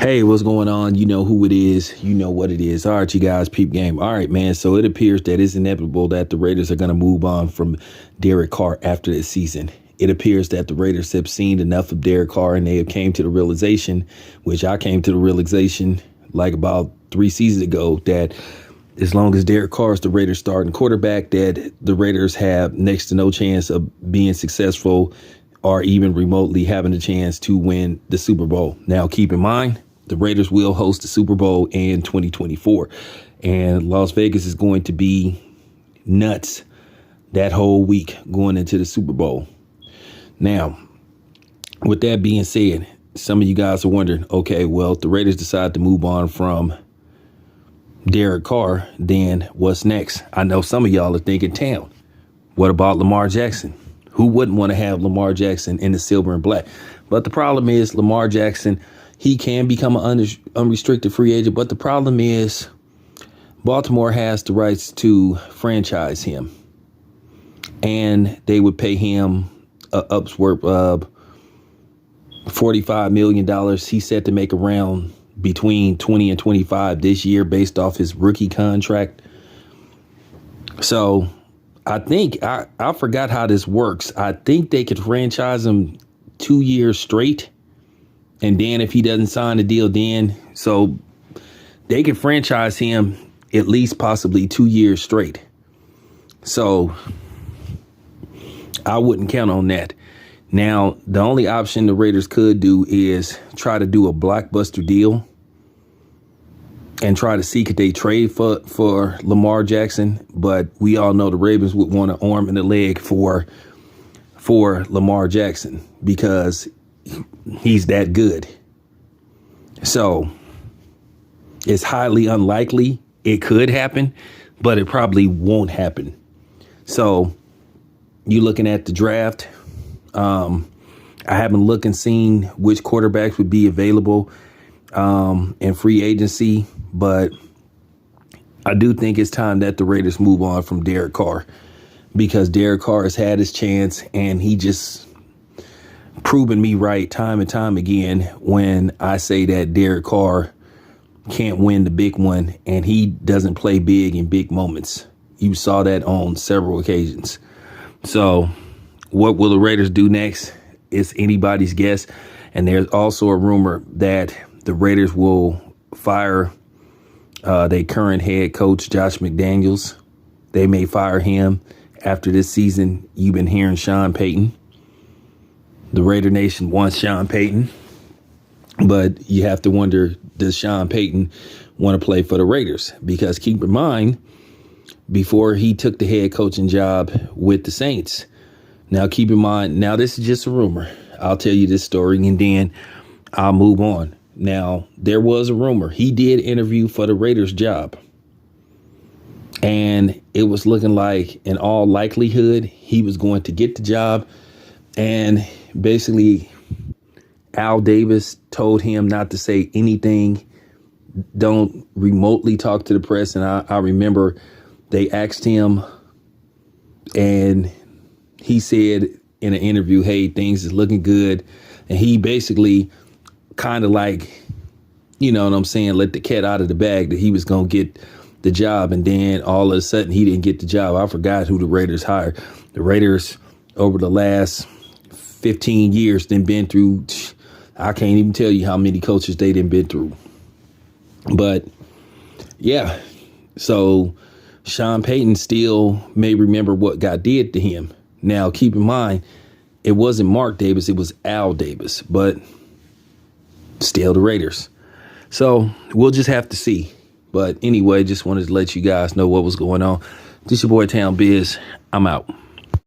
Hey, what's going on? You know who it is. You know what it is. All right, you guys, peep game. All right, man. So it appears that it's inevitable that the Raiders are going to move on from Derek Carr after this season. It appears that the Raiders have seen enough of Derek Carr and they have came to the realization, which I came to the realization like about 3 seasons ago, that as long as Derek Carr is the Raiders starting quarterback, that the Raiders have next to no chance of being successful or even remotely having a chance to win the Super Bowl. Now, keep in mind, the Raiders will host the Super Bowl in 2024, and Las Vegas is going to be nuts that whole week going into the Super Bowl. Now, with that being said, some of you guys are wondering, okay, well, if the Raiders decide to move on from Derek Carr, then what's next? I know some of y'all are thinking town. What about Lamar Jackson? Who wouldn't want to have Lamar Jackson in the silver and black? But the problem is Lamar Jackson, he can become an unrestricted free agent. But the problem is Baltimore has the rights to franchise him. And they would pay him upward of $45 million. He's set to make around between 20 and 25 this year based off his rookie contract. So I think I forgot how this works. I think they could franchise him 2 years straight. And then if he doesn't sign the deal, then so they could franchise him at least possibly 2 years straight. So I wouldn't count on that. Now, the only option the Raiders could do is try to do a blockbuster deal and try to see could they trade for Lamar Jackson. But we all know the Ravens would want an arm and a leg for Lamar Jackson because he's that good. So it's highly unlikely it could happen, but it probably won't happen. So you looking at the draft. I haven't looked and seen which quarterbacks would be available in free agency, but I do think it's time that the Raiders move on from Derek Carr because Derek Carr has had his chance and he just proven me right time and time again when I say that Derek Carr can't win the big one and he doesn't play big in big moments. You saw that on several occasions. So what will the Raiders do next? It's anybody's guess. And there's also a rumor that the Raiders will fire their current head coach, Josh McDaniels. They may fire him after this season. You've been hearing Sean Payton. The Raider Nation wants Sean Payton. But you have to wonder, does Sean Payton want to play for the Raiders? Because keep in mind, before he took the head coaching job with the Saints. Now, keep in mind, now this is just a rumor. I'll tell you this story and then I'll move on. Now, there was a rumor. He did interview for the Raiders job. And it was looking like, in all likelihood, he was going to get the job. And basically, Al Davis told him not to say anything. Don't remotely talk to the press. And I remember they asked him and he said in an interview, hey, things is looking good. And he basically kind of like, you know what I'm saying, let the cat out of the bag that he was going to get the job. And then all of a sudden he didn't get the job. I forgot who the Raiders hired. The Raiders over the last 15 years then been through, I can't even tell you how many coaches they done been through. But yeah, so Sean Payton still may remember what got did to him. Now, keep in mind, it wasn't Mark Davis, it was Al Davis, but still the Raiders. So we'll just have to see. But anyway, just wanted to let you guys know what was going on. This your boy Town Biz. I'm out.